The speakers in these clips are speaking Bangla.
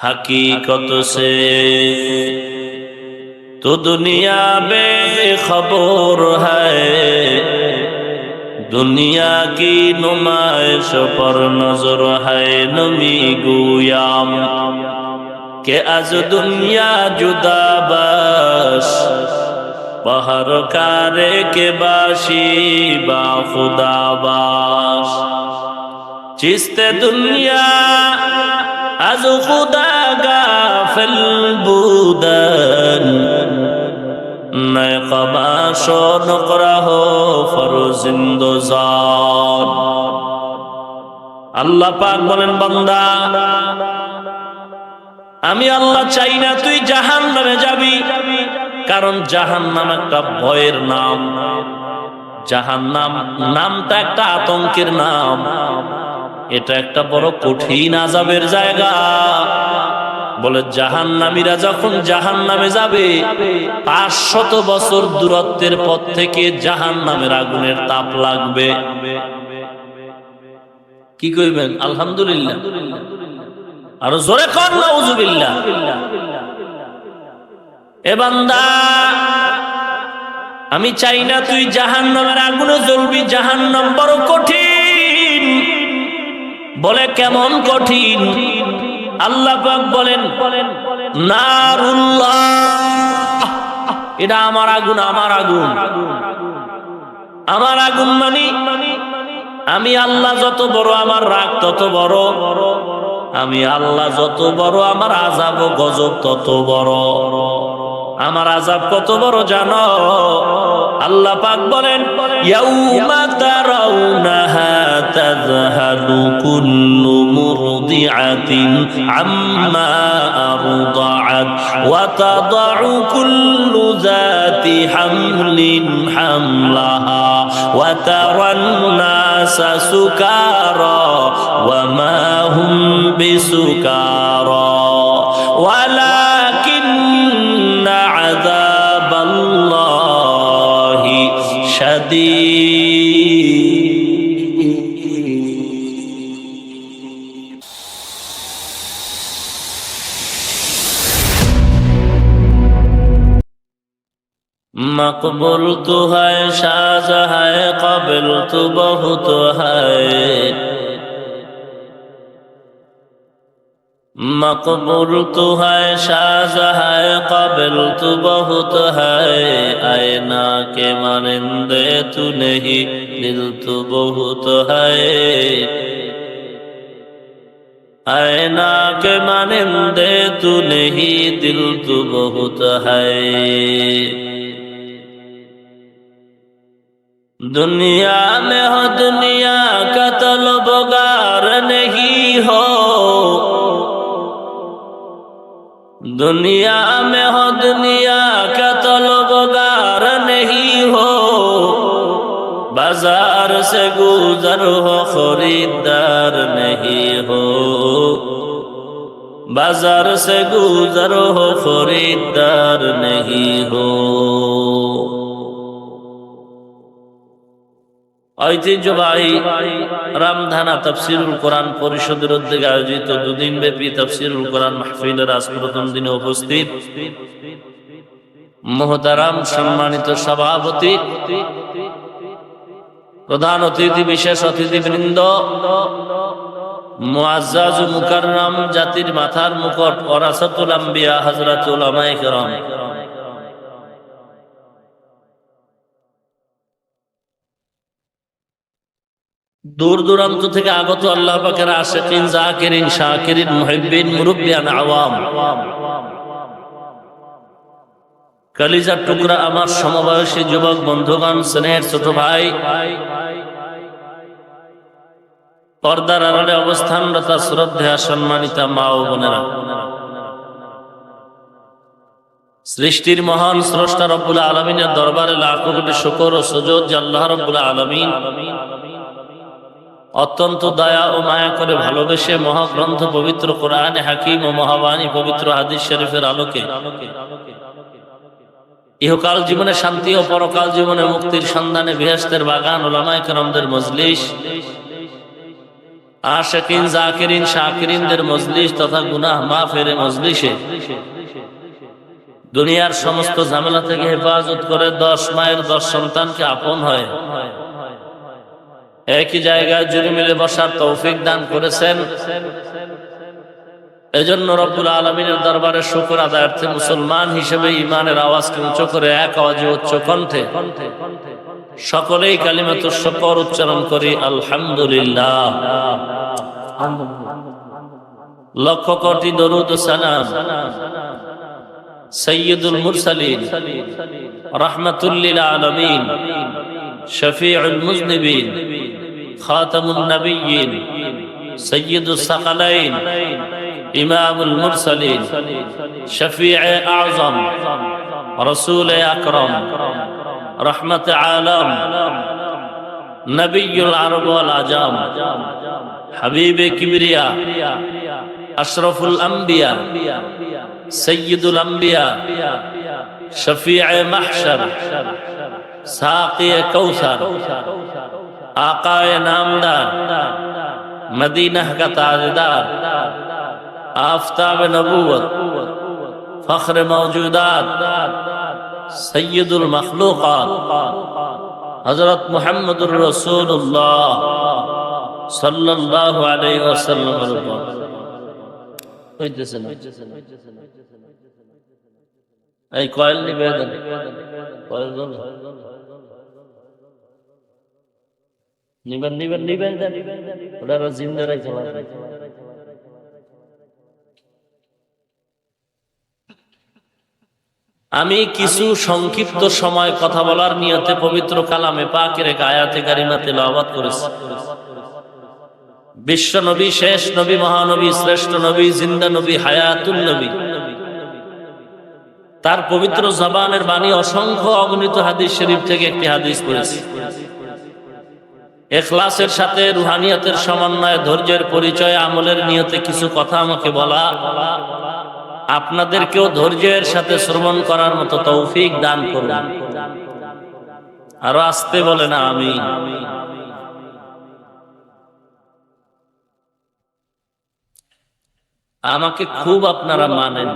हकीकत से तो दुनिया बेखबर है, दुनिया की नुमाइश पर नजर है। नमी गुयाम के आज दुनिया जुदा बस, बहर कारे के बाशी बा खुदा बास। चिस्ते दुनिया आज खुदा गाफिल बुदन, नए कमाशो नकरा हो फरुजिंदोजान। আল্লাহ পাক বলেন, বান্দা আমি আল্লাহ চাই না তুই জাহান্নামে যাবি, কারণ জাহান্নাম একটা ভয়ের নাম। জাহান্নাম নামটা একটা আতঙ্কের নাম, এটা একটা বড় কঠিন আযাবের জায়গা। বলে জাহান্নামীরা যখন জাহান্নামে যাবে 500 বছর দূরত্বের পথ থেকে জাহান্নামের আগুনের তাপ লাগবে। কি কইবেন? আলহামদুলিল্লাহ। আর জোরে কর নাউযুবিল্লাহ। এ বান্দা আমি চাই না তুই জাহান্নামের আগুনে জ্বলবি, জাহান্নাম বড় কঠিন। বলে কেমন কঠিন? আল্লাহ পাক বলেন, নারুল্লাহ, এটা আমার আগুন, আমার আগুন। আমার আগুন মানে আমি আল্লাহ যত বড় আমার রাগ তত বড়, আমি আল্লাহ যত বড় আমার আযাব ও গজব তত বড়। আমার আযাব কত বড় জানো? আল্লাহ পাক বলেন, ইয়াউমা তারাউনাহা তাযহালু কুল্লু মুরদিআতিন আম্মা আরদাআত ওয়া তাদাউ কুল্লু যাতি হামলিন হামলাহা ওয়া তারান নাসা সুকারা ওয়া মা হুম বিসুকারা ওয়ালাকিন্না আযাবাল্লাহি मकबूल तो है शाज़ है काबिल तो बहुत है, मकबूल तो है शाज़ है काबिल तो बहुत है। आईना के मानिंदे तू नहीं दिल तो बहुत है, आईना के मानिंदे तू नहीं दिल तो बहुत है। दुनिया में हो दुनिया का तलबगार नहीं हो, दुनिया में हो दुनिया का तलबगार नहीं हो। बाजार से गुजर हो खरीदार नहीं हो, बाजार से गुजर हो खरीदार नहीं हो। ঐতিহ্যবাহী রামধানা তাফসীরুল কোরআন পরিষদের উদ্যোগে আয়োজিত দুদিন ব্যাপী তাফসীরুল কোরআন মাহফিলের আজ প্রথম দিনে উপস্থিত মুহতারাম সম্মানিত সভাপতি, প্রধান অতিথি, বিশেষ অতিথিবৃন্দ, মুআজ্জাজ ও মুকাররম জাতির মাথার মুকুট ওয়ারাসাতুল আম্বিয়া হযরতুল উলামায়ে কেরাম, দূর দূরান্ত থেকে আগত আল্লাহ পাকের আশিকিন, জাকিরিন, শাকিরিন, মুহিব্বিন, মুরব্বিয়ান, আওয়াম, কলিজার টুকরা আমার সমবয়সী যুবক বন্ধুগণ, স্নেহের ছোট ভাই, পর্দার আড়ালে অবস্থানরত শ্রদ্ধেয় সম্মানিতা মা ও বোনেরা, সৃষ্টির মহান স্রষ্টা রব্বুল আলামিনের দরবারে লাখো কোটি শুকর ও সুজুদ যে আল্লাহ রব্বুল আলামিন অত্যন্ত দয়া ও মায়া করে ভালোবেসে মহাগ্রন্থ পবিত্র কোরআনে হাকিম ও মহাবাণী পবিত্র হাদিস শরীফের আলোকে ইহকাল জীবনে শান্তি ও পরকাল জীবনে মুক্তির সন্ধানে বেহেশতের বাগান উলামায়ে কেরামদের মজলিস আশিকিন জাকিরিন শাকিরিনদের মজলিস তথা গুনাহ মাফের মজলিসে দুনিয়ার সমস্ত ঝামেলা থেকে হেফাজত করে 10 মায়ের 10 সন্তানকে আপন হয় একই জায়গায় জুড়ে মিলে বসার তৌফিক দান করেছেন। এজন্য রব্বুল আলামিনের দরবারে শুকর আদায়ার্থে মুসলমান হিসেবে ঈমানের আওয়াজকে উঁচু করে এক আওয়াজে উচ্চ কণ্ঠে সকলেই কালিমাতুশ শুকর উচ্চারণ করি আলহামদুলিল্লাহ। লক্ষ কোটি দরুদ ও সালাম সাইয়্যিদুল মুরসালিন রাহমাতুল লিল আলামিন শফিউল মুজনিবিন খাতামুন নবিয়্যিন সাইয়্যিদুস সাকালাইন ইমামুল মুরসালিন শফিয়ে আযম রাসূল আকরাম রহমত আলম নবিয়ুল আরব ওয়াল আজম হাবিবে কিবরিয়া আশরাফুল আম্বিয়া সৈয়দুল আম্বিয়া শফিয়ে মাহশর সাকিয়ে কৌসর আকায়ে নামদার মদিনা का ताजदार आफताब नबूवत फख्र मौजूदात सैयदुल मखलूकात हजरत मुहम्मदुर रसूलुल्लाह सल्लल्लाहु अलैहि वसल्लम এই কয়েল নিবেদন নিবেন ওরা জিন্দা রাখতে পারবে। আমি কিছু সংক্ষিপ্ত সময় কথা বলার নিয়তে পবিত্র কালামে পাকের এক আয়াতে কারিমা তেলাওয়াত করেছি। বিশ্ব নবী, শেষ নবী, মহানবী, শ্রেষ্ঠ নবী, জিন্দা নবী, হায়াতুল নবী, তার পবিত্র জবানের বাণী অসংখ্য অগণিত হাদিস শরীফ থেকে একটি হাদিস পড়েছি। ইখলাসের সাথে রুহানিয়তের সমন্বয়ে ধৈর্যের পরিচয় আমলের নিয়তে কিছু কথা আমাকে বলা, আপনাদেরকেও ধৈর্যের সাথে শ্রবণ করার মতো তৌফিক দান করুন। আরো আস্তে বলে না আমিন। আমাকে খুব আপনারা মানেন,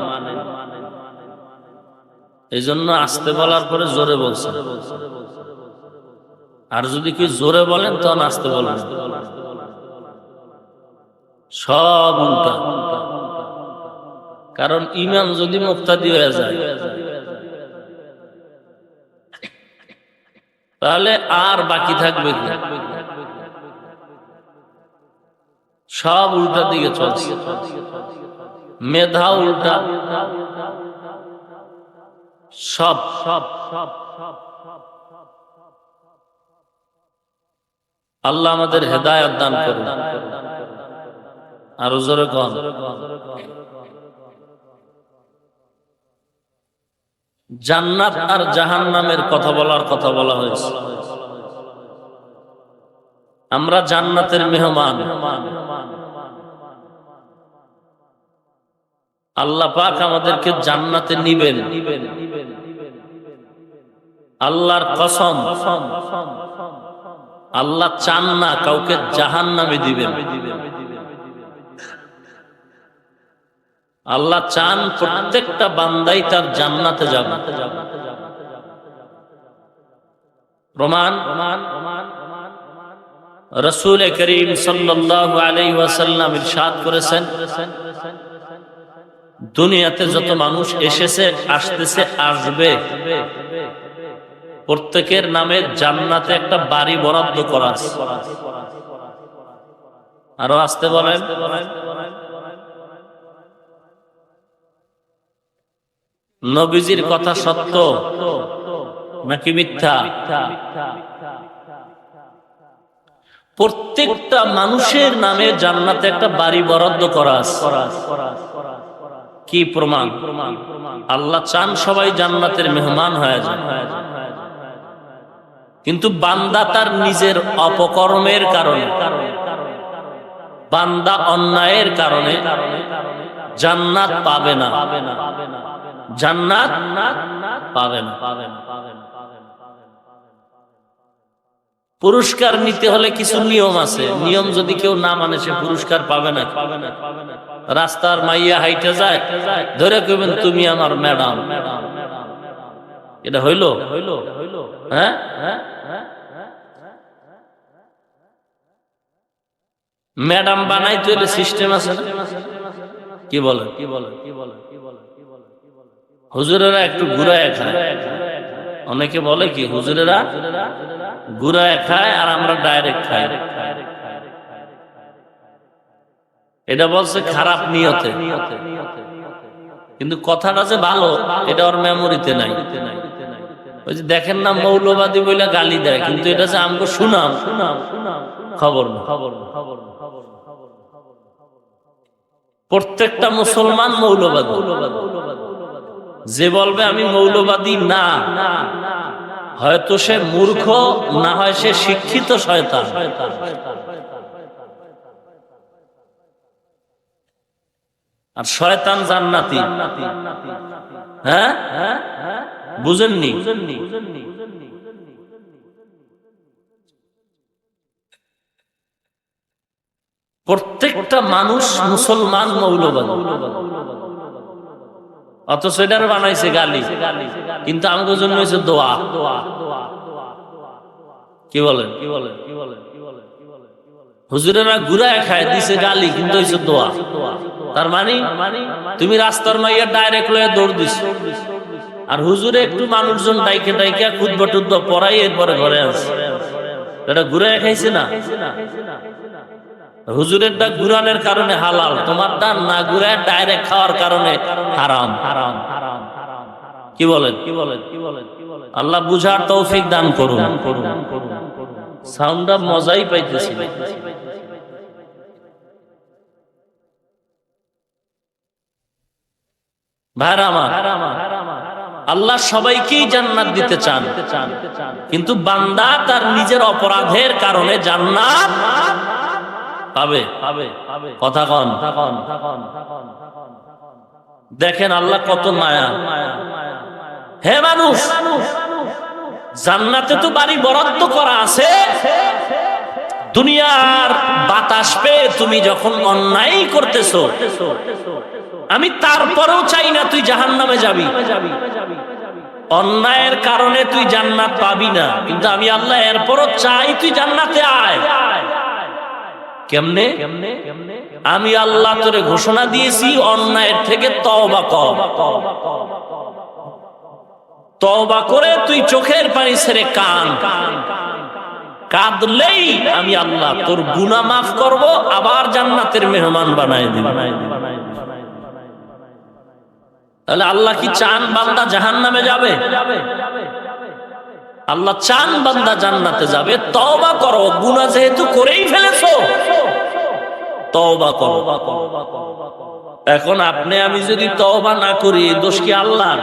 এই জন্য আস্তে বলার পরে জোরে বলছেন। আর যদি কেউ জোরে বলেন তখন আস্তে বলেন, সব উল্টা। কারণ ইমাম যদি মুক্তাদি হয়ে যায় তাহলে আর বাকি থাকবে কি? সব উল্টা দিকে চলছে, মেধা উল্টা, সব সব সব সব আল্লাহ আমাদের হেদায়েত দান করুন। আর জোরে কন। জান্নাত আর জাহান্নামের কথা বলা হয়েছে। আমরা জান্নাতের মেহমান। আল্লাহ পাক আমাদেরকে জান্নাতে নিবেন। আল্লাহর কসম, আল্লাহ চান না কাউকে জাহান্নামে দিবেন। আল্লাহ চান প্রত্যেকটা বান্দাই তার জান্নাতে যাবে। প্রমাণ রাসূল করিম সাল্লাল্লাহু আলাইহি ওয়াসাল্লাম ইরশাদ করেছেন, দুনিয়াতে যত মানুষ এসেছে, আসতেছে, আসবে, প্রত্যেকের নামে জান্নাতে একটা বাড়ি বরাদ্দ করা আছে। আরো আসতে বলেন। নবীজির কথা সত্য নাকি মিথ্যা? প্রত্যেকটা মানুষের নামে জান্নাতে একটা বাড়ি বরাদ্দ করা আছে। কি প্রমাণ? আল্লাহ চান সবাই জান্নাতের মেহমান হয়ে যায়, কিন্তু বান্দা তার নিজের অপকর্মের কারণে, বান্দা অন্যায়ের কারণে জান্নাত পাবে না, জান্নাত পাবে না। পুরস্কার নিতে হলে কিছু নিয়ম আছে, নিয়ম যদি কেউ না মানে সে পুরস্কার পাবে না। রাস্তার মাইয়া হাইটে যায়, ধরে কইবেন তুমি আমার ম্যাডাম, এটা হইল? হ্যাঁ, ম্যাডাম বানাইতে হলে সিস্টেম আছে না? কি বলে? হুজুরেরা একটু ঘুরায় খায়, অনেকে বলে কি হুজুরেরা ঘুরায় খায় আর আমরা ডাইরেক্ট খাই। এটা বলছে খারাপ নিয়তে, কিন্তু কথাটা যে ভালো এটা ওর মেমোরিতে নাই। ওই যে দেখেন না মৌলবাদী বলে গালি দেয়, কিন্তু এটা যে আমাকে শুনাম খবর না। প্রত্যেকটা মুসলমান মৌলবাদী। যে বলবে আমি মৌলবাদী না, হয়তো সে মূর্খ, না হয় সে শিক্ষিত শয়তান। আর শয়তান জান্নাতি। হ্যাঁ, বুঝেননি? প্রত্যেকটা মানুষ মুসলমান মৌলবাদী, অথচ এটার বানাইছে গালি, কিন্তু আমাদের জন্য হয়েছে দোয়া। কি বলেন? হুজুরেরা ঘুরায় খায় দিছে গালি, কিন্তু হয়েছে দোয়া। তার মানে তুমি রাস্তার মাইয়া ডাইরেক্ট লয়ে দৌড় দিস, আর হুজুরে একটু মানুষজন ডাইকে ডাইকে খুদবা টুদবা পড়াই এরপরে ঘরে আসে, এটা ঘুরায় খাইছে না। হুজুরের ডাক ঘুরানোর কারণে হালাল, তোমার ডান না ঘুরায় ডাইরেক্ট খাওয়ার কারণে হারাম। কি বলেন? আল্লাহ বুঝার তৌফিক দান করুন। সাউন্ডটা মজাই পাইতেছি। ভাইরা আমার, আল্লাহ সবাইকেই জান্নাত দিতে চান, কিন্তু বান্দা তার নিজের অপরাধের কারণে জান্নাত পাবে। কথা কন। দেখেন আল্লাহ কত মায়া। হে মানুষ, জান্নাতে তো বাড়ি বরাদ্দ করা আছে, দুনিয়ার বাতাস পেয়ে তুমি যখন অন্যায় করতেছো, আমি তারপরেও চাই না তুই জাহান্নামে যাবি। অন্যায়ের কারণে তুই জান্নাত পাবি না, কিন্তু আমি আল্লাহ এরপরও চাই তুই জান্নাতে আয়। কেমনে? আমি আল্লাহ তোরে ঘোষণা দিয়েছি অন্যায়ের থেকে তওবা কর। তওবা করে তুই চোখের পানি ছেড়ে কাঁদলেই আমি আল্লাহ তোর গুনাহ মাফ করব, আবার জান্নাতের মেহমান বানায় দিব। তাহলে আল্লাহ কি চান বান্দা জাহান্নামে যাবে? আল্লাহ চান বান্দা জান্নাতে যাবে। তওবা করো, গুনাহ যেহেতু করেই ফেলেছো তওবা করো। এখন আপনি আমি যদি তওবা না করি, দোষ কি আল্লাহর?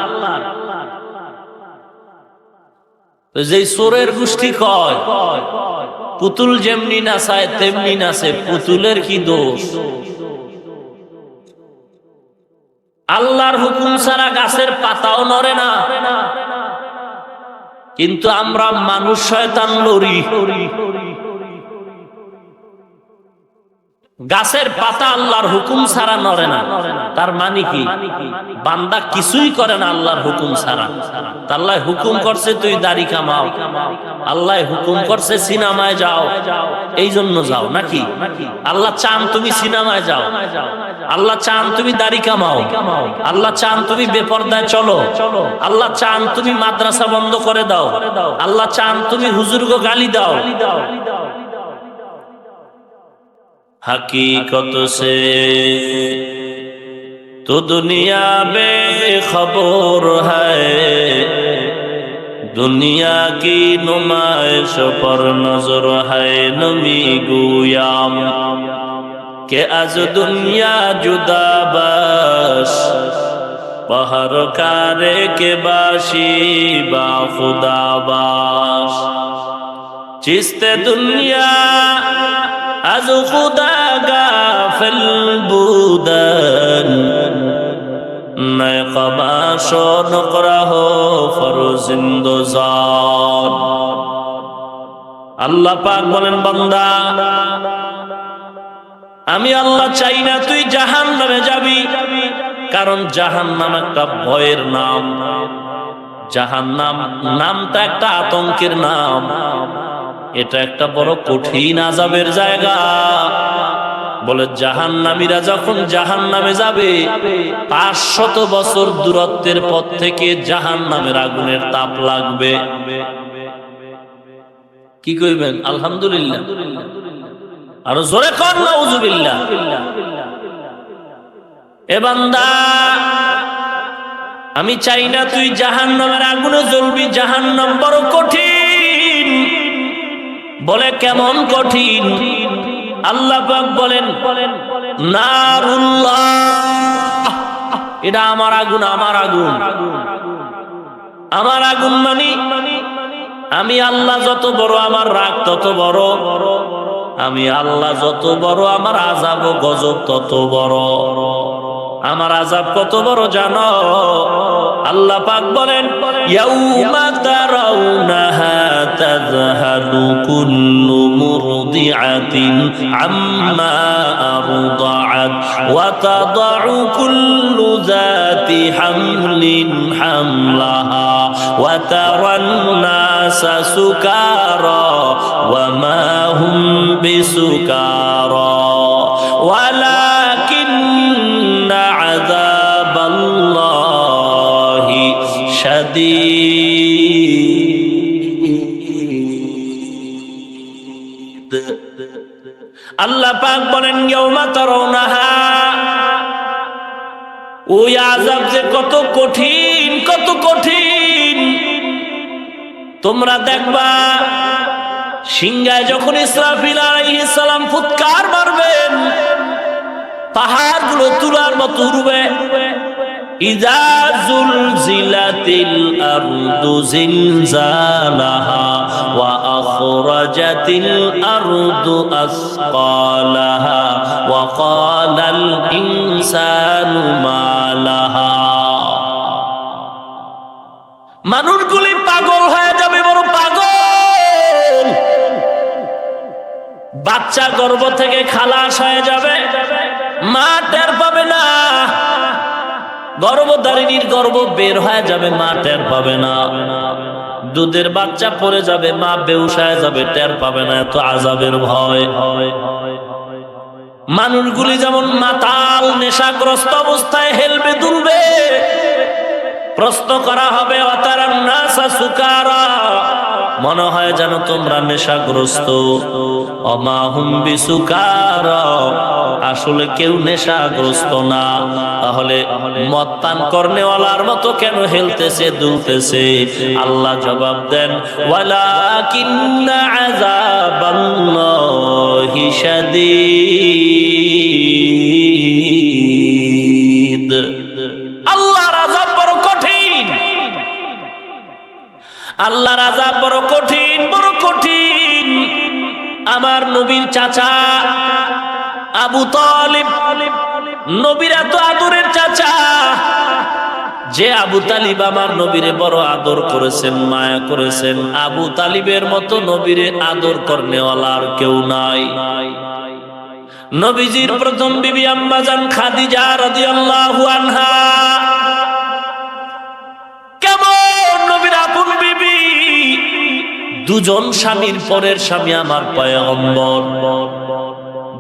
যেই চোরের গোষ্ঠী কয় পুতুল যেমনি নাচায় তেমনি নাচে, পুতুলের কি দোষ? আল্লাহর হুকুম ছাড়া গাছের পাতাও নড়ে না, কিন্তু আমরা মানুষ শয়তান লড়ি। গাছের পাতা আল্লাহর হুকুম ছাড়া নড়ে না, তার মানে কি? বান্দা কিছুই করে না আল্লাহর হুকুম ছাড়া। আল্লাহ হুকুম করছে তুই দাড়ি কামাও, আল্লাহ হুকুম করছে সিনেমায় যাও, এই জন্য যাও নাকি? আল্লাহ চান তুমি সিনেমায় যাও, আল্লাহ চান তুমি দাড়ি কামাও, আল্লাহ চান তুমি বেপরদায় চলো, আল্লাহ চান তুমি মাদ্রাসা বন্ধ করে দাও, আল্লাহ চান তুমি হুজুরকে গালি দাও। हकीकत से तो दुनिया बेखबर है, दुनिया की नुमाइश पर नजर है नमी गुयाम के आज दुनिया जुदा बस पहर कारे के बाशी बा खुदा बाश चिस्ते दुनिया از خدا غافل بودن نئے قباش و نقرہ فرزند زاد আল্লাহ পাক বলেন, বান্দা আমি আল্লাহ চাই না তুই জাহান্নামে যাবি, কারণ জাহান্নাম একটা ভয়ের নাম। জাহান্নাম নামটা একটা আতঙ্কের নাম। এটা একটা বড় কঠিন আযাবের জায়গা। বলে জাহান্নামীরা যখন জাহান্নামে যাবে 500 বছর দূরত্বের পথ থেকে জাহান্নামের আগুনের তাপ লাগবে। কি কইবেন? আলহামদুলিল্লাহ। আর জোরে কর নাউযুবিল্লাহ। এ বান্দা, আমি চাই না তুই জাহান্নামের আগুনে জ্বলবি। জাহান্নাম বড় কঠিন। বলে কেমন কঠিন? আল্লাহ পাক বলেন, নারুল্লাহ, এটা আমার আগুন। আমার আগুন, আমার আগুন মানে আমি আল্লাহ যত বড় আমার রাগ তত বড়। আমি আল্লাহ যত বড় আমার আযাব ও গজব তত বড়। আমার আযাব কত বড় জানো? আল্লাহ পাক বলেন, ইয়াউমা তারাউনাহা তাযহালু কুল্লু মুরদিআতিন আম্মা আরদাআত ওয়া তাদাউ কুল্লু যাতি হামলিন হামলাহা ওয়া তারান নাসা সুকারা ওয়া মা হুম বিসুকারা ওয়ালাকিন্না আযাবাল্লাহি শাদীদ। আল্লাহ পাক বলেন, ইয়াউমা তারাউনাহা, ওই আযাব যে কত কঠিন, কত কঠিন তোমরা দেখবা। সিংহায় যখন ইসরাফিল আলাইহিস সালাম ফুৎকার মারবেন, পাহাড়গুলো তুলার মতো উড়বে। ইযা যুলজিলাতিল আরদু জিলজালাহা ওয়া আখরাজাতিল আরদু আসকালাহা ওয়া ক্বালাল ইনসানু মা লাহা। মানুষগুলি পাগল হয়ে যাবে, বড় পাগল। বাচ্চা গর্ভ থেকে খালাস হয়ে যাবে, মা টের পাবে না। গর্ভধারিণীর গর্ভ বের হয়ে যাবে, মা টের পাবে না। দুধের বাচ্চা পড়ে যাবে, মা বেহুশ হয়ে যাবে, টের পাবে না। এত আযাবের ভয়। মানুষগুলি যেমন মাতাল নেশাগ্রস্ত অবস্থায় হেলবে দুলবে। প্রশ্ন করা হবে, ওয়াতারান নাসা সুকারা, মনে হয় যেন তোমরা নেশাগ্রস্ত। ওমা হুম বিসুকারা, আসলে কেউ নেশাগ্রস্ত না। তাহলে মদ পান করনেওয়ালার মতো কেন হেলতেছে দুলতেছে? আল্লাহ জবাব দেন, ওয়ালাকিন্না আযাবাল্লাহি শাদীদ। আল্লাহর আযাব বড় কঠিন। আল্লাহর আযাব বড় কঠিন, বড় কঠিন। আমার নবীর চাচা আবু তালিব, নবীর এত আদরের চাচা, যে আবু তালিব আমার নবীরে বড় আদর করেছেন, মায়া করেছেন। আবু তালিবের মতো নবীরে আদর করনেওয়ালা আর কেউ নাই। নবীজির প্রথম বিবি আম্মা জান খাদিজা রাদিয়াল্লাহু আনহা, কেমন নবীর আপন বিবি। দুজন স্বামীর পরের স্বামী আমার পয়গম্বর।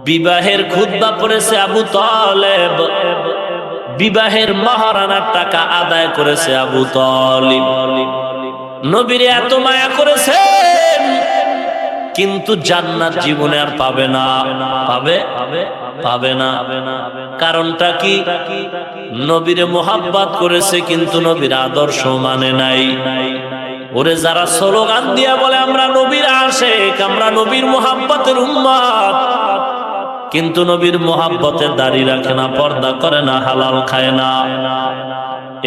বিবাহের খুতবা পড়েছে আবু তালেব, বিবাহের মহারানার টাকা আদায় করেছে আবু তালিব। নবীরে এত মায়া করেছেন, কিন্তু জান্নাত জীবনে আর পাবে না। পাবে? পাবে না। কারণটা কি? নবীরে মোহাব্বত করেছে, কিন্তু নবীর আদর্শ মানে নাই। ওরে যারা স্লোগান দিয়া বলে আমরা নবীর আশিক, আমরা নবীর মোহাব্বতের উম্মত, কিন্তু নবীর মোহাব্বতে দাড়ি রাখে না, পর্দা করে না, হালাল খায় না,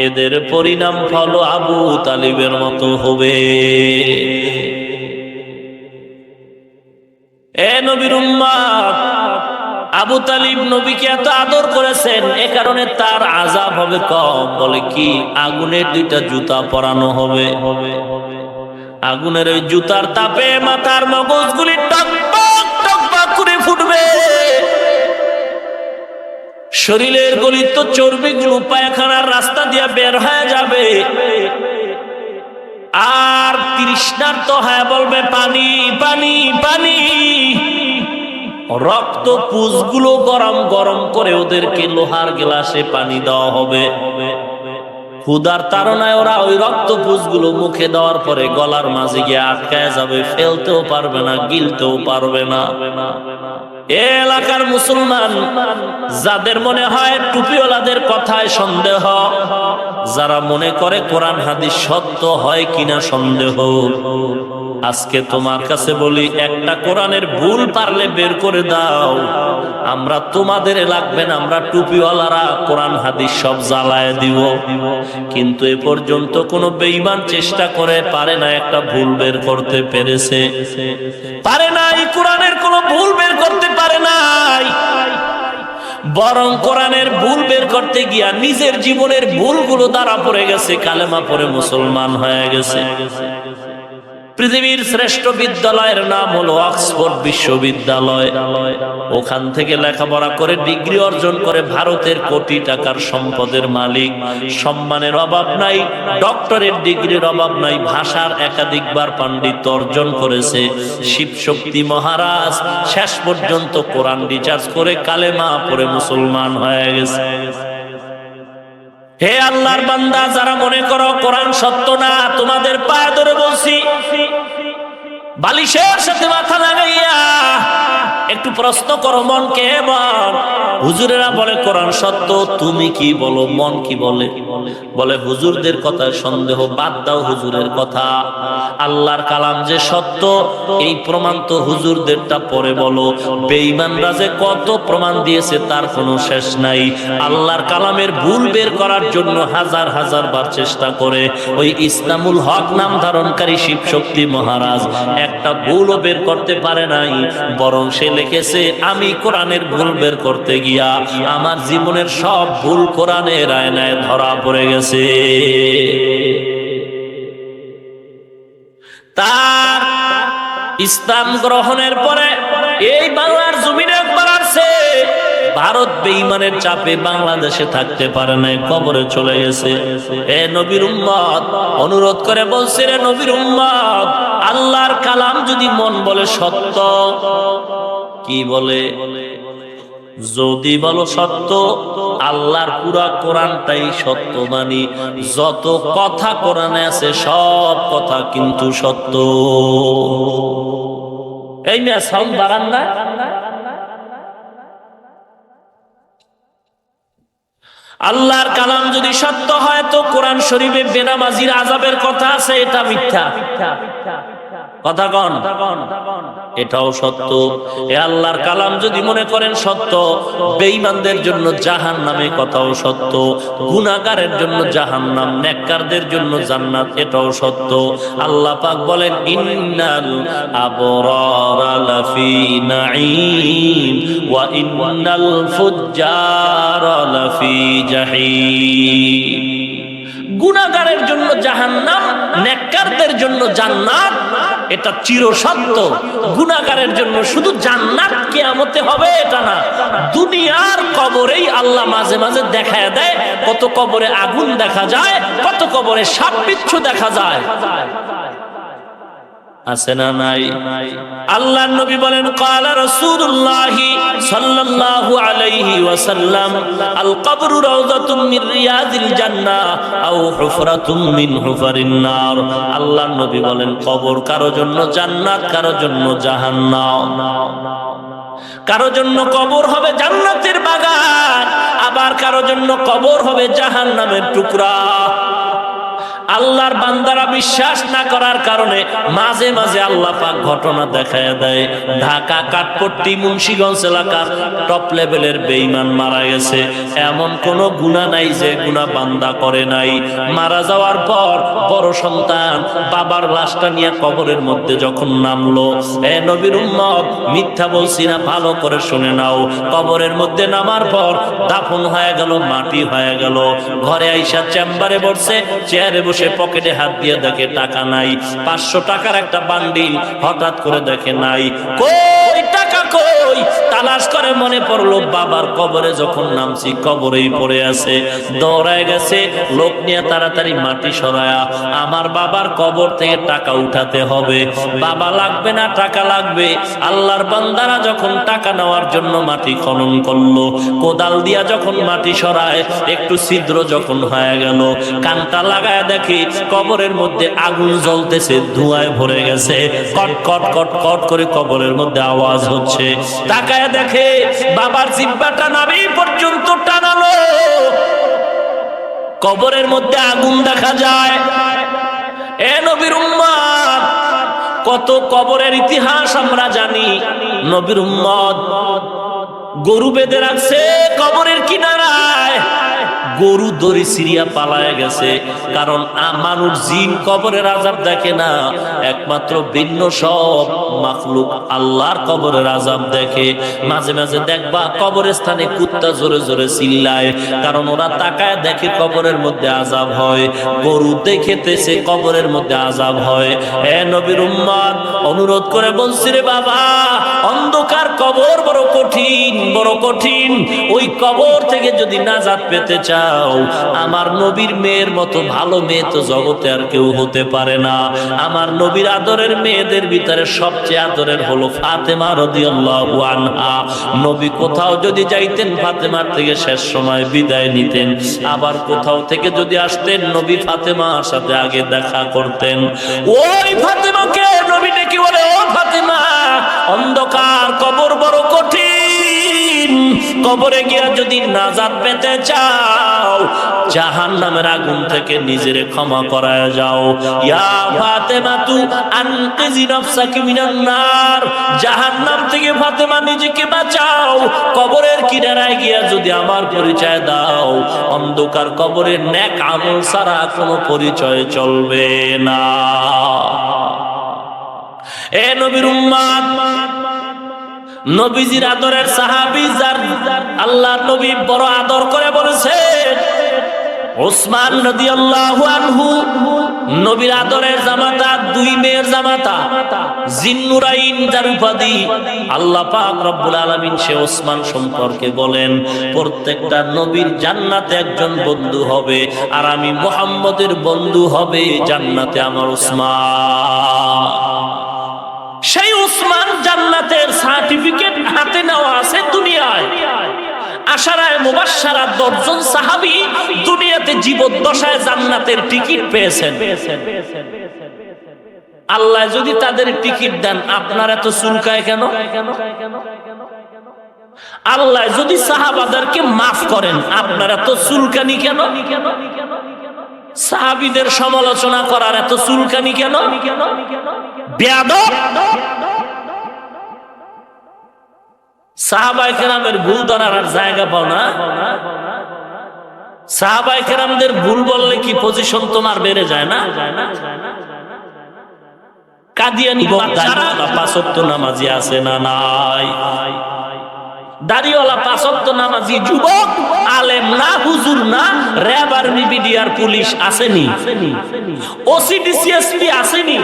এদের পরিণাম ফল আবু তালিবের মতো হবে। এ নবীর উম্মত, আবু তালিব নবীকে এত আদর করেছেন, এ কারণে তার আযাব হবে কম। বলে কি? আগুনের 2টা জুতা পরানো হবে। আগুনের ওই জুতার তাপে মাথার মগজগুলি টকবক টকবক করে ফুটবে, শরীরের গলিত চর্বিগুলো পায়খানার রাস্তা দিয়ে বের হয়ে যাবে, আর তৃষ্ণার্ত হয়ে বলবে পানি পানি পানি। রক্ত পুষগুলো গরম গরম করে ওদেরকে লোহার গ্লাসে পানি দেওয়া হবে। ক্ষুধার তাড়নায় ওরা ওই রক্ত পুষগুলো মুখে দেওয়ার পরে গলার মাঝে গিয়ে আটকায় যাবে, ফেলতেও পারবে না, গিলতেও পারবে না। এলাকার মুসলমান যাদের মনে হয় টুপিওয়ালাদের কথায় সন্দেহ, যারা মনে করে কোরআন হাদিস সত্য হয় কিনা সন্দেহ, আজকে তোমার কাছে বলি, একটা কোরআনের ভুল পারলে বের করে দাও, আমরা তোমাদের লাগবে না, আমরা টুপিওয়ালারা কোরআন হাদিস সব জ্বালায় দিব। কিন্তু এ পর্যন্ত কোনো বেঈমান চেষ্টা করে পারে না একটা ভুল বের করতে পেরেছে? পারে নাই, কোরআনের কোনো ভুল বের করতে পারে নাই। বরং কোরআনের ভুল বের করতে গিয়া নিজের জীবনের ভুলগুলো দ্বারা পড়ে গেছে, কালেমা পড়ে মুসলমান হয়ে গেছে। পৃথিবীর শ্রেষ্ঠ বিদ্যালয়ের নাম হলো অক্সফোর্ড বিশ্ববিদ্যালয়। ওখান থেকে লেখাপড়া করে ডিগ্রি অর্জন করে ভারতের কোটি টাকার সম্পদের মালিক। সম্মানের অভাব নাই, ডক্টরেট ডিগ্রির অভাব নাই, ভাষার একাধিকবার পাণ্ডিত্য অর্জন করেছে। শিবশক্তি মহারাজ শেষ পর্যন্ত কোরআন রিচার্জ করে কালেমা পড়ে মুসলমান হয়ে গেছে। হে আল্লাহর বান্দা, যারা মনে করো কোরআন সত্য না, তোমাদের পায়ে ধরে বলছি, বালিশের সাথে মাথা লাগাইয়া একটু প্রশ্ন করো মনকে। মন, হুজুরেরা বলে কোরআন সত্য, তুমি কি বলো? মন কি বলে? বলে হুজুরদের কথায় সন্দেহ, বাদ দাও হুজুরের কথা, আল্লাহর কালাম যে সত্য এই প্রমাণ তো হুজুরদেরটা পরে বলো। বেঈমানরা যে কত প্রমাণ দিয়েছে তার কোনো শেষ নাই। আল্লাহর কালামের ভুল বের করার জন্য হাজার হাজার বার চেষ্টা করে ওই ইসলামুল হক নাম ধারণকারী শিবশক্তি মহারাজ একটা ভুলও বের করতে পারে নাই। বরং সে লিখেছে, আমি কোরআনের ভুল বের করতে গিয়া আমার জীবনের সব ভুল কোরআনের আয়নায় ধরা পড়ে গেছে। তার ইসলাম গ্রহণের পরে এই বাংলার জমিনে একবার আসছে, ভারত বেঈমানের চাপে বাংলাদেশে থাকতে পারে নাই, কবরে চলে গেছে। এ নবীর উম্মত অনুরোধ করে বলছে, রে নবীর উম্মত, আল্লাহর কালাম যদি মন বলে সত্য, কি বলে? যদি বলো সত্য, আল্লাহর পুরা কোরআনটাই সত্য মানি, যত কথা কোরআনে আছে সব কথা কিন্তু সত্য। এই মেয়ে সাউন্ড বাড়ান না। আল্লাহর কালাম যদি সত্য হয় তো কোরআন শরীফে বেনামাজির আযাবের কথা আছে, এটা মিথ্যা কথা কন, এটাও সত্য। এ আল্লাহর কালাম যদি মনে করেন সত্য, বেঈমানদের জন্য জাহান্নামে কথাও সত্য, গুনাহগারের জন্য জাহান্নাম, নেককারদের জন্য জান্নাত, এটাও সত্য। আল্লাহ পাক বলেন, ইন্নাল আবরারা লাফি নাঈম ওয়া ইন্নাল ফুজ্জারা লাফি জাহিম। গুনাহগারের জন্য জাহান্নাম, নেককারদের জন্য জান্নাত, এটা চিরসত্য। গুনাহগারের জন্য শুধু জান্নাত কিয়ামতে হবে এটা না, দুনিয়ার কবরেই আল্লাহ মাঝে মাঝে দেখায় দেয়। কত কবরে আগুন দেখা যায়, কত কবরে সাপ বিচ্ছু দেখা যায়, আছে না নাই? আল্লাহর নবী বলেন, ক্বালা রাসূলুল্লাহ সাল্লাল্লাহু আলাইহি ওয়াসাল্লাম, আল কবরু রাউযাতুম মির রিয়াদিল জান্নাহ আও হুফরাতুম মিন হুফারিন নার। আল্লাহর নবী বলেন, কবর কারো জন্য জান্নাত, কারো জন্য জাহান্নাম। কারো জন্য কবর হবে জান্নাতের বাগান, আবার কারো জন্য কবর হবে জাহান্নামের টুকরা। আল্লাহর বান্দারা বিশ্বাস না করার কারণে মাঝে মাঝে আল্লাহ পাক ঘটনা দেখায় দেয়। ঢাকা কাঠপট্টি মুন্সিগঞ্জ এলাকার টপ লেভেলের বেঈমান মারা গেছে, এমন কোন গুনাহ নাই যে গুনাহ বান্দা করে নাই। মারা যাওয়ার পর বড় সন্তান বাবার লাশটা নিয়ে কবরের মধ্যে যখন নামলো, এ নবীর উম্মত মিথ্যা বলছি না, ভালো করে শুনে নাও। কবরের মধ্যে নামার পর দাফন হয়ে গেল, মাটি হয়ে গেল। ঘরে আইসা চেম্বারে বসে, চেয়ারে বসে বসে পকেটে হাত দিয়ে দেখে টাকা নাই, 500 টাকার একটা বান্ডিল হঠাৎ করে দেখে নাই, কই টাকা কই? তালাশ করে মনে পড়লো বাবার কবরে যখন নামছি কবরেই পড়ে আছে। দৌড়ায় গেছে, লোক নিয়ে তাড়াতাড়ি মাটি সরায়া আমার বাবার কবর থেকে টাকা উঠাতে হবে। বাবা লাগবে না, টাকা লাগবে। আল্লাহর বান্দারা যখন টাকা নেওয়ার জন্য মাটি খনন করলো, কোদাল দিয়া যখন মাটি সরায় একটু ছিদ্র যখন হয়ে গেল, কানটা লাগায় দেখি কবরের মধ্যে আগুন জ্বলতেছে, ধোঁয়ায় ভরে গেছে, কট কট কট কট করে কবরের মধ্যে আওয়াজ হচ্ছে। তাকায় দেখে বাবার জিহ্বাটা নাভি পর্যন্ত টানানো, কবরের মধ্যে আগুন দেখা যায়। এ নবীর উম্মত, কত কবরের ইতিহাস আমরা জানি। নবীর উম্মত গরু বেঁধে রাখছে কবরের কিনারায়, গরু দড়ি সিরিয়া পালায় গেছে। কারণ মানুষ জিন কবরের আযাব দেখে না, একমাত্র ভিন্ন সব মাখলুক আল্লাহর কবরের আযাব দেখে। মাঝে মাঝে দেখবা কবরের স্থানে কুত্তা জোরে জোরে চিল্লায়, কারণ ওরা তাকায় দেখে কবরের মধ্যে আযাব হয়। গরু দেখেতেছে কবরের মধ্যে আযাব হয়। হে নবীর উম্মত, অনুরোধ করে বলছি রে বাবা, অন্ধকার কবর বড় কঠিন, বড় কঠিন। ওই কবর থেকে যদি নাজাত পেতে চাও, আমার নবীর মেয়ের মতো ভালো মেয়ে তো জগতে আর কেউ হতে পারে না। আমার নবীর আদরের মেয়েদের ভিতরে সবচেয়ে আদরের হলো ফাতেমা রাদিয়াল্লাহু আনহা। নবী কোথাও যদি যাইতেন ফাতেমার থেকে শেষ সময় বিদায় নিতেন, আবার কোথাও থেকে যদি আসতেন নবী ফাতেমার সাথে আগে দেখা করতেন। ওই ফাতেমাকে নবী ডেকে বলে, ও ফাতেমা, অন্ধকার কবর বড় কঠিন, কবরে গিয়া যদি নাজাত পেতে চাও, জাহান্নামের আগুন থেকে নিজেরে ক্ষমা করায় যাও। ইয়া ফাতেমাতু আনকিজি নাফসাকি মিনান নার, জাহান্নাম থেকে ফাতেমা নিজেকে বাঁচাও। কবরের কিনারায় গিয়া যদি আমার পরিচয় দাও, অন্ধকার কবরের নেক আমল ছাড়া কোনো পরিচয় চলবে না। এ নবীর উম্মত, নবীজির আদরের সাহাবী যার আল্লাহর নবী বড় আদর করে বলেছে, ওসমান রাদিয়াল্লাহু আনহু, নবীর আদরের জামাতা, দুই মেয়ের জামাতা, জিন্নুরাইন যার উপাধি। আল্লাহ পাক রব্বুল আলামিন সে ওসমান সম্পর্কে বলেন, প্রত্যেকটা নবীর জান্নাতে একজন বন্ধু হবে, আর আমি মুহাম্মদের বন্ধু হবে জান্নাতে আমার ওসমান। সেই উসমান জান্নাতের সার্টিফিকেট হাতে নেওয়া আছে দুনিয়ায়। আশারায়ে মুবাশশারা 10 জন সাহাবী দুনিয়াতে জীবদ্দশায় জান্নাতের টিকিট পেয়েছেন। আল্লাহ যদি তাদের টিকিট দেন, আপনারা তো চুলকায় কেন? আল্লাহ যদি সাহাবাদেরকে মাফ করেন, আপনারা তো চুলকানি কেন? সাহাবীদের সমালোচনা করার এত চুলকানি কেন? বেয়াদব! সাহাবায়ে কেরামের ভুল ধরার আর জায়গা পাও না। সাহাবায়ে কেরামদের ভুল বললে কি পজিশন তোমার বেড়ে যায় না? কাদিয়ানি যারা 5 ওয়াক্ত নামাজি আছে না নাই? দাড়িওয়ালা 5 ওয়াক্ত নামাজি যুবক, আলেম না, হুজুর না, র‍্যাব আর্মি বিডিআর পুলিশ আসেনি? ওসিডিসিএসপি আসেনি?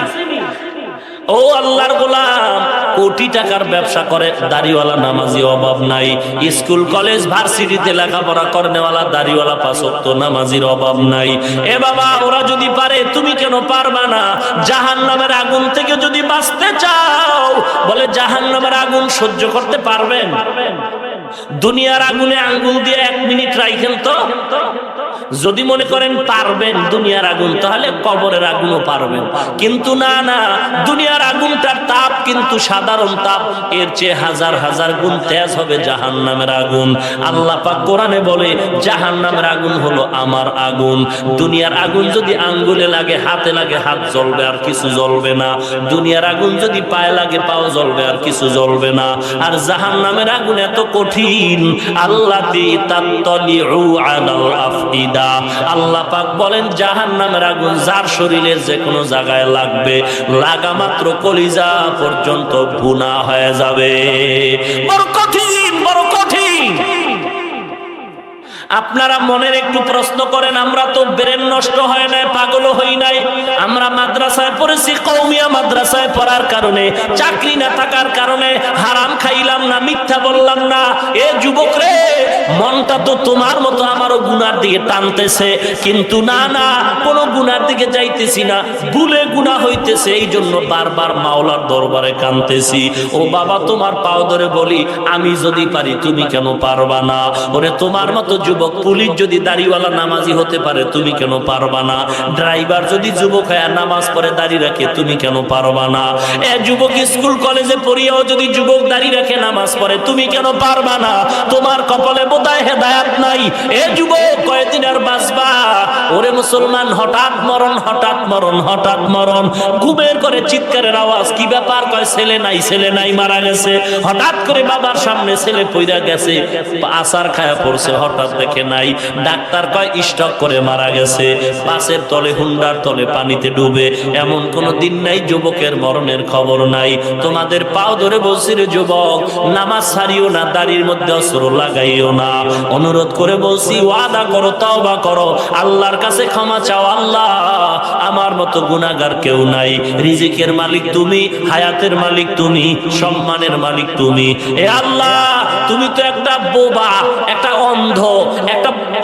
ও আল্লাহর গোলাম, কোটি টাকার ব্যবসা করে দাড়িওয়ালা নামাজি অভাব নাই। স্কুল কলেজ ভার্সিটিতে লেখাপড়া করেনেওয়ালা দাড়িওয়ালা 5 ওয়াক্ত নামাজির অভাব নাই। এ বাবা, ওরা যদি পারে তুমি কেন পারবা না? জাহান্নামের আগুন থেকে যদি বাঁচতে চাও, বলে জাহান্নামের আগুন সহ্য করতে পারবেন? দুনিয়ার আগুনে আঙ্গুল দিয়ে 1 মিনিট রাখেন তো। যদি মনে করেন পারবেন দুনিয়ার আগুন, তাহলে কবরের আগুনও পারবেন। কিন্তু না না, দুনিয়ার আগুনটার তাপ কিন্তু সাধারণ তাপ, এর চেয়ে হাজার হাজার গুণ তেজ হবে জাহান্নামের আগুন। আল্লাহ পাক কোরআনে বলে, জাহান্নামের আগুন হলো আমার আগুন। দুনিয়ার আগুন যদি আঙ্গুলে লাগে, হাতে লাগে, হাত জ্বলবে আর কিছু জ্বলবে না। দুনিয়ার আগুন যদি পায়ে লাগে, পাও জ্বলবে আর কিছু জ্বলবে না। আর জাহান্নামের আগুন এত কঠিন, আল্লাতী তাত্তালিউ আলাল আফইদা। আল্লাহ পাক বলেন, জাহান্নামের আগুন যার শরীরের যে কোনো জায়গায় লাগবে, লাগা মাত্র কলিজা পর্যন্ত ভুনা হয়ে যাবে। বড় কঠিন, বড় কঠিন। আপনারা মনের একটু প্রশ্ন করেন, আমরা তো ব্রেন নষ্ট হয় নাই, পাগল হই নাই। আমরা মাদ্রাসায় পড়েছি, কওমিয়া মাদ্রাসায় পড়ার কারণে, চাকরি না থাকার কারণে হারাম খাইলাম না, মিথ্যা বললাম না। এ যুবক রে, মনটা তো তোমার মতো আমারও গুনার দিকে টানতেছে, কিন্তু না না, কোনো গুনার দিকে যাইতেছি না, ভুলে গুনাহ হইতেছে, এই জন্য বারবার মাওলার দরবারে কাঁদতেছি। ও বাবা, তোমার পাও ধরে বলি, আমি যদি পারি তুমি কেন পারবা না? ওরে, তোমার মতো যুবক পুলিশ যদি দাড়িওয়ালা নামাজি হতে পারে, তুমি কেন পারবা না? ড্রাইভার যদি যুবক হয় নামাজ পড়ে দাড়ি রাখে, তুমি কেন পারবা না? এ যুবক, স্কুল কলেজে পড়িয়াও যদি যুবক দাড়ি রাখে নামাজ পড়ে, তুমি কেন পারবা না? তোমার কপালে বোধহয় হেদায়েত নাই। এ যুবক, কয়দিন আর বাঁচবা? ওরে মুসলমান, হঠাৎ মরণ, হঠাৎ মরণ, হঠাৎ মরণ। ঘুমের করে চিৎকারের আওয়াজ, কি ব্যাপার? কয় ছেলে নাই, ছেলে নাই, মারা গেছে। হঠাৎ করে বাবার সামনে ছেলে পইরা গেছে, আসার খায়া পড়ছে, হঠাৎ দেখে নাই। ডাক্তার কয় স্ট্রোক করে মারা গেছে। বাসের তলে, হুন্ডার তলে পানিতে ডুবে। এমন কোন দিন নাই যুবকের মরণের খবর নাই। তোমাদের পাও ধরে বলছি রে যুবক, নামাজ ছাড়িও না, দাড়ির মধ্যে অস্ত্র লাগাইও না। অনুরোধ করে বলছি, ওয়াদা করো, তওবা করো, আল্লাহর কাছে ক্ষমা চাও। আল্লাহ, আমার মতো গুনাহগার কেউ নাই। রিজিকের মালিক তুমি, হায়াতের মালিক তুমি, সম্মানের মালিক তুমি। এ আল্লাহ, তুমি তো একটা বোবা, একটা অন্ধ,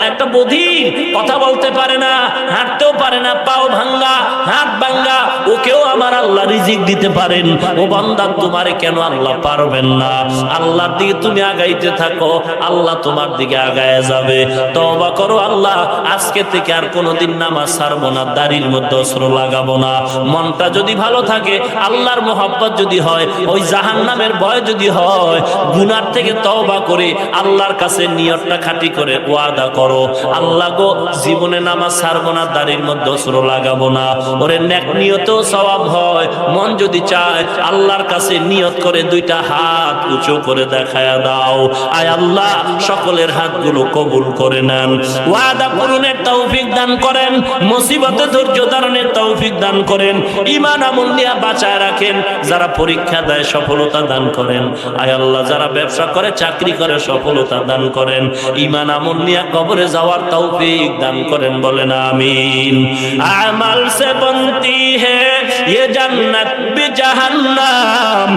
একটা বধির, কথা বলতে পারে না, হাঁটতেও পারে না, পাও ভাঙ্গা, হাত ভাঙ্গা, ওকেও আমার আল্লাহ রিজিক দিতে পারেন। ও বান্দা, তোমারে কেন আল্লাহ পারবেন না? আল্লাহর দিকে তুমি আগাইতে থাকো, আল্লাহ তোমার দিকে আগায় যাবে। তওবা করো, আল্লাহ আজকে থেকে আর কোনোদিন নামাজ ছাড়বো না, দাড়ির মধ্যে অস্ত্র লাগাবো না। মনটা যদি ভালো থাকে, আল্লাহর মোহাব্বত যদি হয়, ওই জাহান্নামের ভয় যদি হয়, গুনার থেকে তওবা করে আল্লাহর কাছে নিয়তটা খাঁটি করে ওয়াদা করো, আল্লাহ গো, জীবনে নামাজ ছাড়বো না, দাড়ির মধ্যে অস্ত্র লাগাবো না। ওরে, নেক নিয়তেও সওয়াব হয়। মন যদি চায়, আল্লাহর কাছে নিয়ত করে দুইটা হাত উঁচু করে দেখায়া দাও। আয় আল্লাহ, সকলের হাতগুলো কবুল করে নেন। ওয়াদা পূরণের তৌফিক দান করেন, মুসিবতে ধৈর্য ধারণের তৌফিক দান করেন, ঈমান আমল নিয়ে বাঁচায় রাখেন। যারা পরীক্ষা দেয়, সফলতা দান করেন। আয় আল্লাহ, যারা ব্যবসা করে, চাকরি করে, সফলতা দান করেন। ঈমান আমল নিয়ে কবরে যাওয়ার তৌফিক দান করেন, বলেন আমিন। আমাল সে বনতি হে ये जन्नत भी जहन्नम,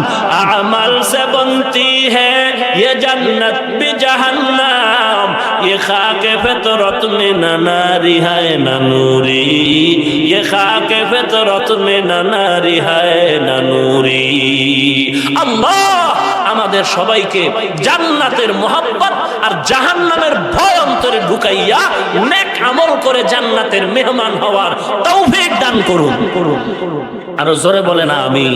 अमल से बनती है ये जन्नत भी जहन्नम, ये खाके फितरत में न नारी है न नूरी, ये खाके फितरत में न नारी है न नूरी। अल्लाह আমাদের সবাইকে জান্নাতের মোহাব্বত আর জাহান্নামের ভয় অন্তরে ঢুকাইয়া নেক আমল করে জান্নাতের মেহমান হওয়ার তৌফিক দান করুন। আরো জোরে বলেন আমিন।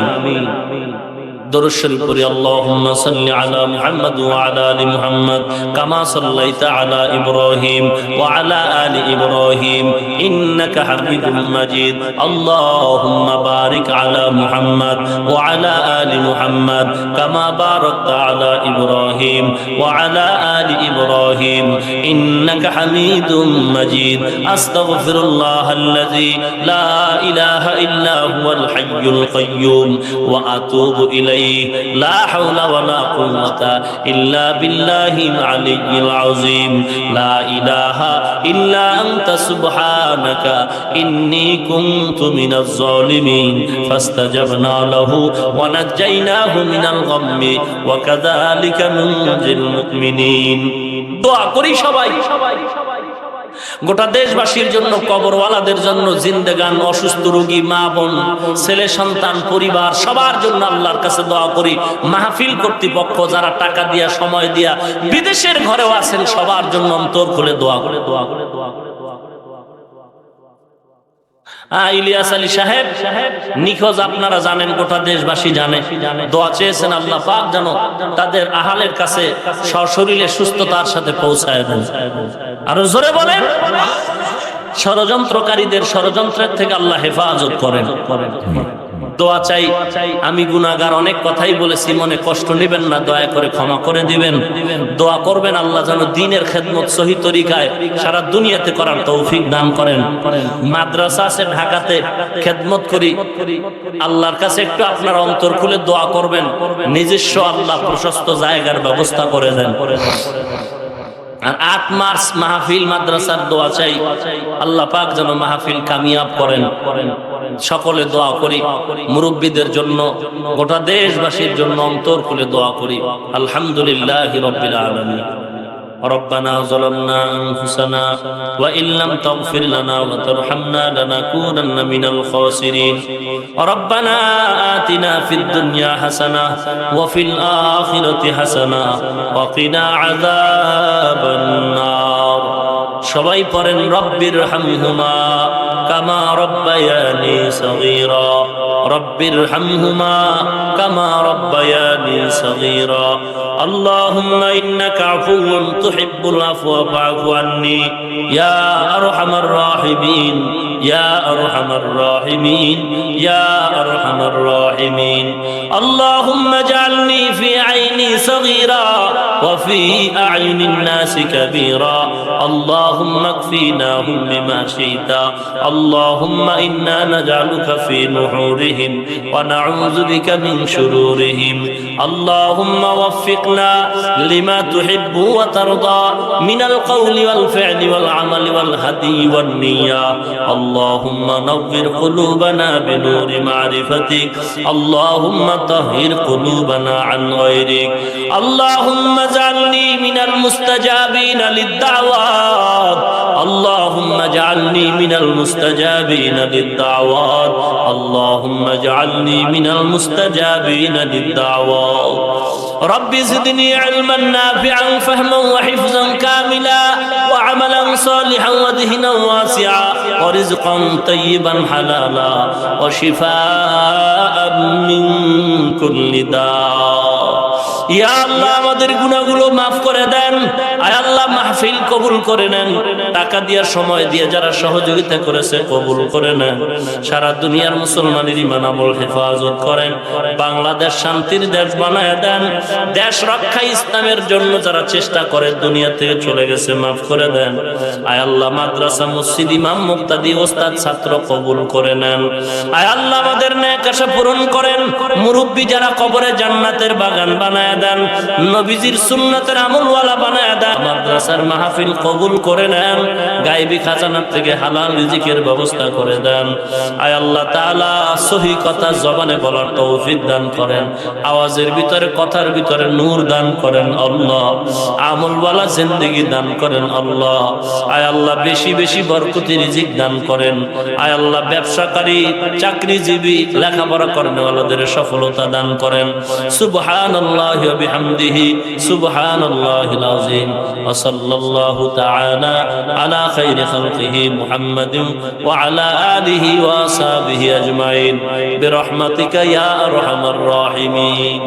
درود شریف پڑھی اللهم صل على محمد وعلى آل محمد كما صليت على إبراهيم وعلى آل إبراهيم إنك حميد مجيد اللهم بارك على محمد وعلى آل محمد كما باركت على إبراهيم وعلى آل إبراهيم إنك حميد مجيد أستغفر الله الذي لا إله إلا هو الحي القيوم وأتوب إليه لا حول ولا قوة إلا بالله العلي العظيم لا إله إلا أنت سبحانك إني كنت من الظالمين فاستجبنا له ونجيناه من الغم وكذلك ننجي المؤمنين দোয়া করি সবাই গোটা দেশবাসীর জন্য, কবরওয়ালাদের জন্য, জিন্দেগান, অসুস্থ রোগী, মা বোন, ছেলে সন্তান, পরিবার, সবার জন্য আল্লাহর কাছে দোয়া করি। মাহফিল কর্তৃপক্ষ যারা টাকা দিয়া, সময় দিয়া, বিদেশের ঘরেও আছেন, সবার জন্য অন্তর খুলে দোয়া করে। ইলিয়াস আলী সাহেব নিখোঁজ, আপনারা জানেন, গোটা দেশবাসী জানে। দোয়া চেয়েছেন, আল্লাহ পাক যেন তাদের আহালের কাছে সশরীরে সুস্থতার সাথে পৌঁছায় দেন। আরো জোরে বলেন, ষড়যন্ত্রকারীদের ষড়যন্ত্রের থেকে আল্লাহ হেফাজত করেন। দোয়া চাই। আমি গুনাহগার, অনেক কথাই বলেছি, মনে কষ্ট নেবেন না, দয়া করে ক্ষমা করে দিবেন। দোয়া করবেন আল্লাহ যেন দ্বীনের খেদমত সহি তরিকায় সারা দুনিয়াতে করার তৌফিক দান করেন। মাদ্রাসা আছে ঢাকাতে, খেদমত করি, আল্লাহর কাছে একটু আপনার অন্তর খুলে দোয়া করবেন, নিজস্ব আল্লাহ প্রশস্ত জায়গার ব্যবস্থা করে দেন। আর 8 মার্চ মাহফিল মাদ্রাসার দোয়া চাই, আল্লাহ পাক যেন মাহফিল কামিয়াব করেন। সকলে দোয়া করি, মুরব্বীদের জন্য, গোটা দেশবাসীর জন্য অন্তর খুলে দোয়া করি। আলহামদুলিল্লাহি রাব্বিল আলামিন। ربنا ظلمنا أنفسنا وإن لم تغفر لنا وترحمنا لنكونن من الخاسرين. ربنا آتنا في الدنيا حسنة وفي الآخرة حسنة وقنا عذاب النار. সবাই পড়েন রব্বির হামহুমা কামা রব্বায়ানি সগীরা, রব্বির হামহুমা কামা রব্বায়ানি সগীরা। আল্লাহুম্মা ইন্নাকা আফুউন তুহিব্বুল আফওয়া ফাআফু আন্নী ইয়া আরহামার রাহিমিন ইয়া আরহামার রাহিমিন ইয়া আরহামার রাহিমিন। আল্লাহুম্মা জাআলনি ফি আইনি সগীরা ওয়া ফি আ'ইনিন নাসি কাবীরা। আল্লাহুম্মা কফিনাহুম বিমা শি'তা। আল্লাহুম্মা ইন্না নাজআলুকা ফি নুহুরিহিম ওয়া নাউযু বিকা মিন শুরুরিহিম। আল্লাহুম্মা ওয়াফফিকনা লিমা তুহিব্বু ওয়া তারদা মিনাল কওলি ওয়াল ফি'লি ওয়াল আমালি ওয়াল হাদি ওয়ান নিয়্যা। আল্লাহুম্মা নাওয়ির কুলুবানা বিনুরি মা'রিফাতিক। আল্লাহুম্মা তাহহির কুলুবানা আন গায়রিক। আল্লাহুম্মা জাআলনি মিনাল মুস্তাজাবিনা লিদ-দাওয়াত। আল্লাহুম্মা জাআলনি মিনাল মুস্তাজাবিনা লিদ-দাওয়াত। আল্লাহুম্মা জাআলনি মিনাল মুস্তাজাবিনা লিদ-দাওয়াত। রব্বি জিদনি ইলমান নাফিআন ফাহমান ওয়া হিফযান কামিলা ওয়া আমালান সালিহান ওয়া দিহনান ওয়াসিআ ওয়া রিজকান তাইয়িবান হালালা ওয়া শিফাআন মিন কুল্লি দা। ইয়া আল্লাহ, আমাদের গুনাহগুলো মাফ করে দেন। আয় আল্লাহ, মাহফিল কবুল করে নেন। টাকা দিয়া, সময় দিয়ে যারা সহযোগিতা করেছে কবুল করে নেন। সারা দুনিয়ার মুসলমানের ঈমান আমল হেফাজত করেন। বাংলাদেশ শান্তির দেশ বানায় দেন। দেশ রক্ষা ইসলামের জন্য যারা চেষ্টা করে দুনিয়া থেকে চলে গেছে মাফ করে দেন। আয় আল্লাহ, মাদ্রাসা, মসজিদ, ইমাম, মুক্তাদি, ওস্তাদ, ছাত্র কবুল করে নেন। আয় আল্লাহ, আমাদের নেক আশা পূরণ করেন। মুরব্বী যারা কবরে জান্নাতের বাগান বানায় দেন, নবীজির সুন্নাতের আমলওয়ালা বানায় দেন। মাদ্রাসার মাহফিল কবুল করে নেন। গায়বী খাজানার থেকে হালাল রিজিকের ব্যবস্থা করে দেন। আয় আল্লাহ তাআলা, সহি কথা জবানে বলার তৌফিক দান করেন। আওয়াজের ভিতরে, কথার ভিতরে নূর দান করেন আল্লাহ। আমলওয়ালা জিন্দেগি দান করেন আল্লাহ। আয় আল্লাহ, বেশি বেশি বরকতি রিজিক দান করেন। আয় আল্লাহ, ব্যবসাকারী, চাকরিজীবী, লেখাপড়া করেনওয়ালাদের সফলতা দান করেন। সুবহানাল্লাহি ওয়া বিহামদিহি সুবহানাল্লাহিল আযীম। ওয়া সাল্লাল্লাহু তাআলা আলা খাইরি খালকিহি মুহাম্মাদিন ওয়া আলা আলিহি ওয়া আসহাবিহি আজমাইন বিরহমাতিকা ইয়া আরহামার রাহিমিন।